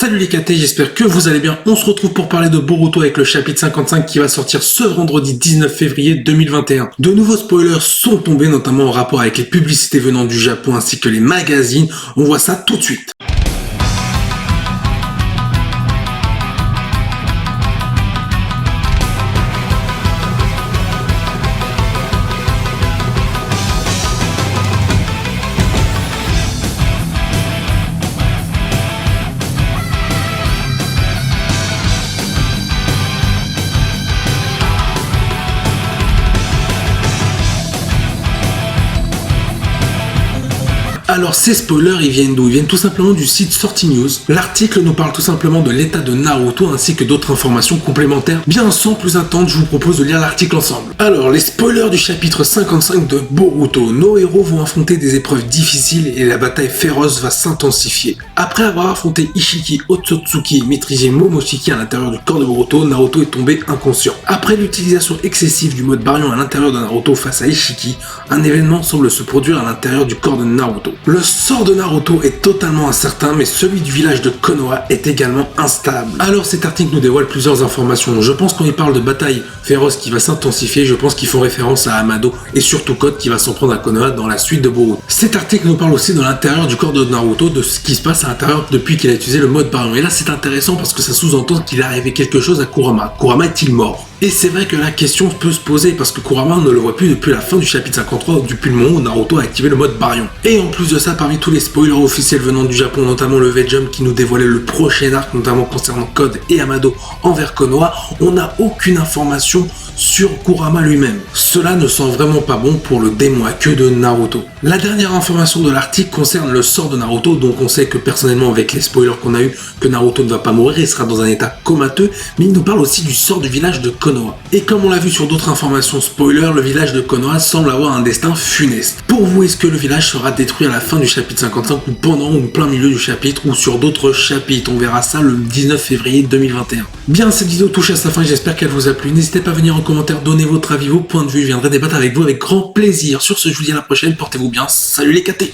Salut les KT, j'espère que vous allez bien. On se retrouve pour parler de Boruto avec le chapitre 55 qui va sortir ce vendredi 19 février 2021. De nouveaux spoilers sont tombés, notamment en rapport avec les publicités venant du Japon ainsi que les magazines. On voit ça tout de suite. Alors ces spoilers, ils viennent d'où? Ils viennent tout simplement du site Sorty News. L'article nous parle tout simplement de l'état de Naruto ainsi que d'autres informations complémentaires. Bien sans plus attendre, je vous propose de lire l'article ensemble. Alors, les spoilers du chapitre 55 de Boruto. Nos héros vont affronter des épreuves difficiles et la bataille féroce va s'intensifier. Après avoir affronté Ishiki, Otsutsuki et maîtrisé Momoshiki à l'intérieur du corps de Boruto, Naruto est tombé inconscient. Après l'utilisation excessive du mode Baryon à l'intérieur de Naruto face à Ishiki, un événement semble se produire à l'intérieur du corps de Naruto. Le sort de Naruto est totalement incertain, mais celui du village de Konoha est également instable. Alors cet article nous dévoile plusieurs informations. Je pense qu'on y parle de bataille féroce qui va s'intensifier, je pense qu'ils font référence à Amado et surtout Code qui va s'en prendre à Konoha dans la suite de Boruto. Cet article nous parle aussi de l'intérieur du corps de Naruto, de ce qui se passe à l'intérieur depuis qu'il a utilisé le mode Baryon. Et là c'est intéressant parce que ça sous-entend qu'il est arrivé quelque chose à Kurama. Kurama est-il mort ? Et c'est vrai que la question peut se poser parce que Kurama on ne le voit plus depuis la fin du chapitre 53, depuis le moment où Naruto a activé le mode Baryon. Et en plus de ça, parmi tous les spoilers officiels venant du Japon, notamment le V-Jump qui nous dévoilait le prochain arc, notamment concernant Code et Amado envers Konoha, on n'a aucune information sur Kurama lui-même. Cela ne sent vraiment pas bon pour le démon à queue de Naruto. La dernière information de l'article concerne le sort de Naruto, donc on sait que personnellement avec les spoilers qu'on a eu, que Naruto ne va pas mourir, il sera dans un état comateux, mais il nous parle aussi du sort du village de Konoha. Et comme on l'a vu sur d'autres informations spoilers, le village de Konoha semble avoir un destin funeste. Pour vous, est-ce que le village sera détruit à la fin du chapitre 55 ou pendant ou plein milieu du chapitre ou sur d'autres chapitres? On verra ça le 19 février 2021. Bien, cette vidéo touche à sa fin, j'espère qu'elle vous a plu. N'hésitez pas à venir en commentaire, donner votre avis, vos points de vue, je viendrai débattre avec vous avec grand plaisir. Sur ce, je vous dis à la prochaine, portez-vous bien, salut les KT.